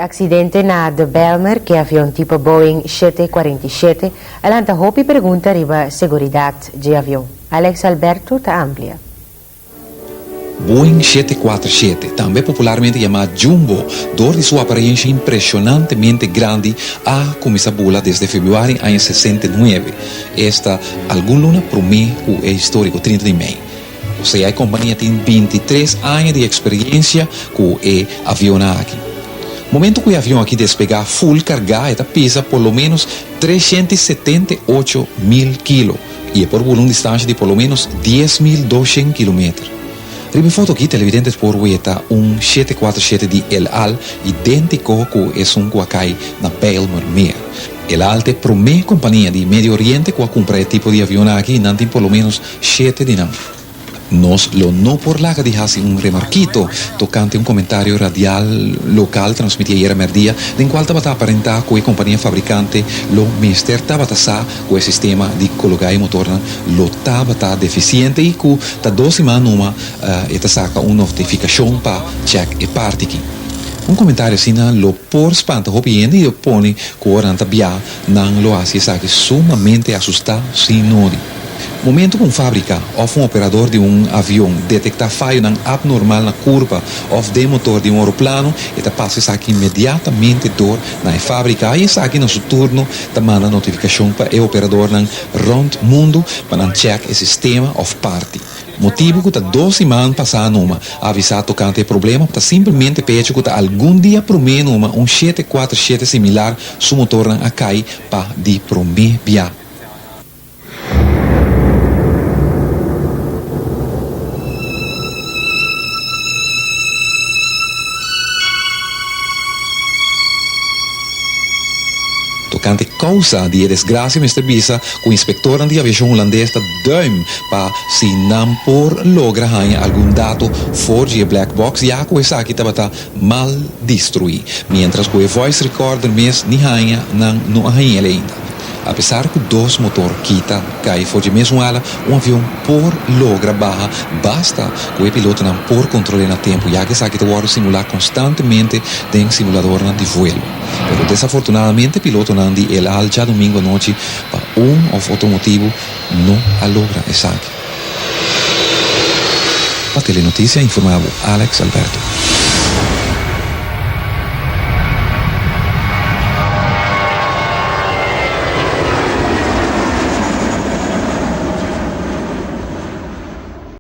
accidente na de Belmer, que avião tipo Boeing 747, alanta hopi pergunta riba seguridade de avião. Alex Alberto ta amplia. Boeing 747, também popularmente chamado Jumbo, dor de sua aparência impressionantemente grande, a começar a voar desde fevereiro de 69. Esta, algum luna promete o histórico 30 de maio. Ou seja, a companhia tem 23 anos de experiência com o avião aqui. No momento que o avião aqui despegar full cargado, pesa por lo menos 378 mil quilos e é por uma distância de por lo menos 10.200 quilômetros. Ribe foto aqui, televidentes por weta 747 de El Al, idêntico com esse que cai na Belmer Meer. El Al te promete companhia de Medio Oriente que compra esse tipo de avião aqui, não tem por lo menos 7 de não. Nos lo no por la que dejase un remarquito tocante un comentario radial local transmitía ayer merdia en cual estaba aparentar que la compañía fabricante lo mister estaba con el sistema de colocar el motor lo estaba deficiente y que ta 2 semanas numa esta saca una notificación para check e parte aquí. Un comentario así lo por espanta hopiendo y pone que oranta bia nan lo hace sumamente asustado sin nodi. Momento que fábrica ou operador de avião detectar falha abnormal na curva ou de motor de aeroplano, ele passa aqui imediatamente door na fábrica e aqui no seu turno manda notificação para o operador rond mundo para check o sistema ou parte. Motivo que 2 semanas passar numa avisar tocante problema, está simplesmente pede que algum dia promete numa 747 similar su motor a cair para de prometer via. Tocante causa de desgraça, Mr. Bisa, o inspector de aviação holandês está duim para se não por logra algum dado fora de black box, já que essa aqui estava mal destruído, mientras que o voice recorder mesmo não arranha ainda. Apesar que 2 motor quita cai fora de mesmo ela, avião por logra barra, basta que o piloto não por controle no tempo, já que essa aqui está simular constantemente em simulador de voo. Pero desafortunadamente, piloto de El Al já domingo à noite, para ou outro motivo, não a logra essa aqui. Para Telenotícia, informava Alex Alberto.